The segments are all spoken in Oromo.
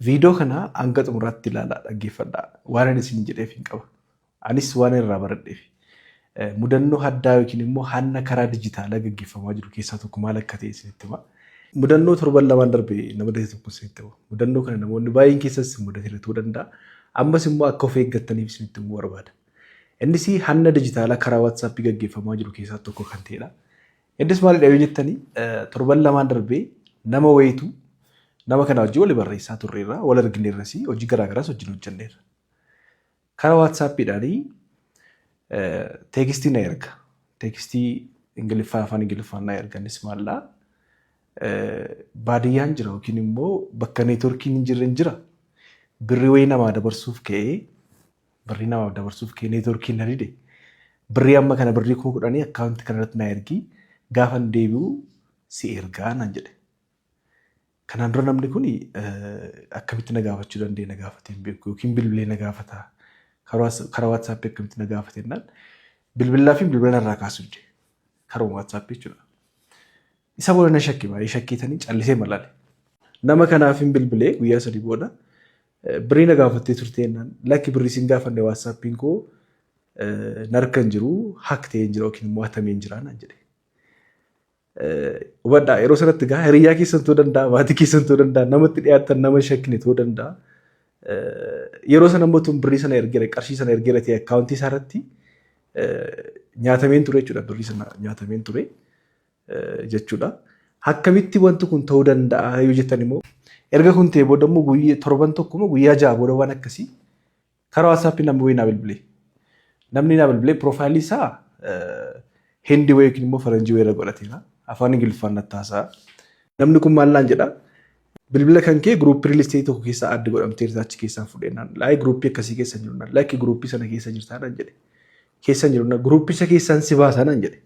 Viidiyoo kana hanga xumuraatti ilaalaa dhaggeeffadhaa. Waan ani isin jedheef hin qaba. Anis waan irraa baradheef. Mudannoo addaa yookiin immoo hanna karaa dijitaalaa gaggeeffamaa jiru keessaa tokko maal akka ta'e isinitti hima. Mudannoo torban lamaan darbe nama tokko isinitti hima. Mudannoo kana namoonni baay'een keessas mudatee ta'uu danda'a. Ammas immoo akka of eeggattaniif isinitti himuu barbaada. Innis hanna dijitaalaa karaa WhatsApp gaggeeffamaa jiru keessaa tokko kan ta'edha. Innis maalidha yoo jettanii torban lamaan darbe nama wayitu nama kana wajjin wal barreessaa turreerra, wal argineerras hojii garaagaraas wajjin hojjenneerra. Karaa WhatsAppidhaanii teekstii na erga. Teekstii Ingiliffaa afaan Ingiliffaan na erganis maallaa baadiyyaan jira yookiin immoo bakka neetworkiin hin jirre jira. Birrii wayii namaa dabarsuuf ka'ee neetworkiin na dide. Birrii amma kana birrii 10,000 akkaawuntii kanarratti na ergi gaafa deebi'u si ergaa naan jedhe. Kanaan dura namni kun akkamitti na gaafachuu danda'e na gaafatee hin beeku yookiin bilbilee na gaafata. Karaa WhatsApp akkamitti na gaafate jennaan bilbilaa fi bilbila irraa kaasuu dide. Karaa WhatsApp jechuudha. Isa booda na shakkii baay'ee shakkiitanii callisee malaale. Nama kanaaf hin bilbilee guyyaa 3 booda birrii na gaafattee turte jennaan lakki birrii siin gaafanne WhatsAppiin koo narka hin jiru haktee hin jira yookiin immoo hatamee hin jira naan jedhe. Hubadhaa yeroo sanatti gaa hiriyaa keessan ta'uu danda'a, maatii keessan ta'uu danda'a, namatti dhiyaatan nama shakkine ta'uu danda'a. Yeroo sana immoo tun birrii sana ergeera, qarshii sana ergeera ta'e akkaawuntii isaa irratti nyaatameen ture jechuudha. Birrii sana nyaatameen ture jechuudha. Akkamitti wanti kun ta'uu danda'a yoo jettan immoo erga kun ta'e booda immoo torban tokko immoo guyyaa 6 booda waan akkasii karaa WhatsApp namni wayii naa bilbilee. Namni naa bilbilee piroofaayilii isaa Hindi wayii yookiin immoo Faranjii wayii irra godhateera. Afaan Ingiliffaan nattaasaa. Namni kun maal naan jedha? Bilbila kan kee guruuppii riil isteetii tokko keessaa adda godhamtee achi keessaa fudhennaan. Laayii guruuppii akkasii keessa jiru naan. Laayii guruuppii sana keessa jirtaa naan jedhe. Keessa jiru naan guruuppii isa keessaan si baasaa naan jedhe.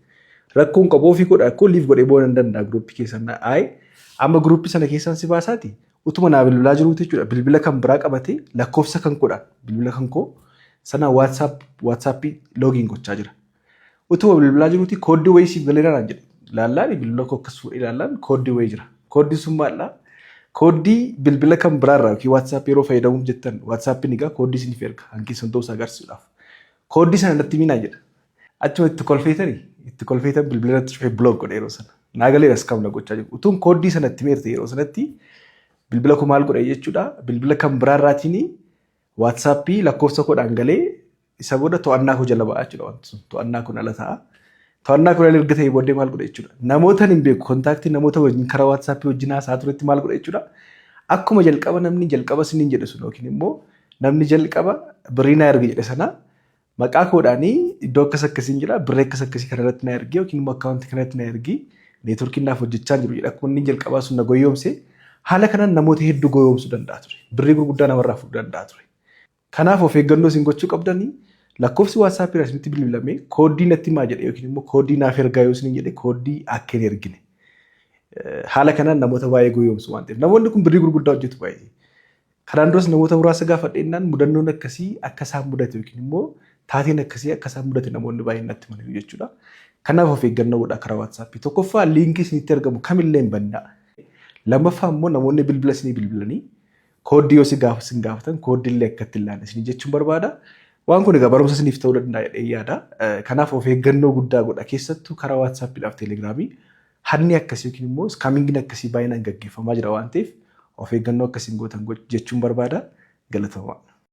Rakkoon qabu ofii godha akkoo liif godhee boona hin danda'a guruuppii keessaan naan. Ayi amma guruuppii sana keessaan si baasaati. Utuma naa bilbilaa jiruuti jechuudha. Bilbila kan biraa qabatee lakkoofsa kan godhaan bilbila kan koo sana WhatsApp loogiin gochaa jira. Utuma bilbilaa jiruuti kooddii wayii siif galeera naan jedhe. Laallaan bilbila koo akkas fuudhee laallaan kooddii wayii jira. Kooddii sun maallaa? Kooddii bilbila kan biraarraa yookiin WhatsApp yeroo fayyadamuuf jettan WhatsAppiin egaa kooddii isiniif erga hanqisaan ta'uu isaa agarsiisuudhaaf. Kooddii sana natti himinaa jedha. Achuma itti kolfeetan bilbila irratti cufee block godhe yeroo sana. Naagaleeras kam na gochaa jiru. Utuun kooddii sanatti meerte yeroo sanatti bilbila koo maal godhe jechuudha. Bilbila kan biraarraatiin WhatsAppii lakkoofsa koodhaan galee isa booda to'annaa koo jala ba'aa jechuudha wanti sun. To'annaa kun ala ta'a. To'annaa kun erga ta'e booddee maal godhe jechuudha. Namoota hin beeku kontaaktii namoota wajjin karaa WhatsApp wajjin haasaa turetti maal godhe jechuudha. Akkuma jalqaba namni jalqaba siniin jedhe sun yookiin immoo namni jalqaba birrii na erge jedhe sana maqaa koodhaanii iddoo akkas akkasiin jira birrii akkas akkasii kanarratti na erge yookiin immoo akkaawuntii kanarratti na erge neetworkiin naaf hojjechaa jiru jedha. Akkuma inni jalqabaa sun na goyoomse haala kanaan namoota hedduu goyoomsuu danda'a ture. Birrii gurguddaa namarraa fudhuu danda'a ture. Kanaaf of eeggannoo isin gochuu qabdanii lakkoofsi WhatsApp irraa isinitti bilbilamee kooddii natti himaa jedhe yookiin immoo kooddii naaf ergaa yoo isin jedhe kooddii akka hin ergine. Haala kanaan namoota baay'ee goyoomsu waan ta'eef namoonni kun birrii gurguddaa hojjetu baay'ee. Kanaan duras namoota muraasa gaafadheennaan mudannoon akkasii akka isaan mudate yookiin immoo taateen akkasii akka isaan mudate namoonni baay'een natti himaniiru jechuudha. Kanaaf of eeggannoo godhaa karaa WhatsApp. Tokkoffaa liinkii isinitti argamu kamillee hin bannaa. Lammaffaa immoo namoonni bilbila isinii bilbilanii kooddii yoo isin gaafatan kooddii illee akka itti ilaalan isinii jechuun barbaada. Waan kun egaa barumsa isiniif ta'uu danda'a jedhee yaada. Kanaaf of eeggannoo guddaa godhaa keessattuu karaa WhatsAppidhaaf Telegiraamii hanni akkasii yookiin immoo skaamingiin akkasii baay'inaan gaggeeffamaa jira waan ta'eef of eeggannoo akkasiin gootan jechuun barbaada. Galatooma.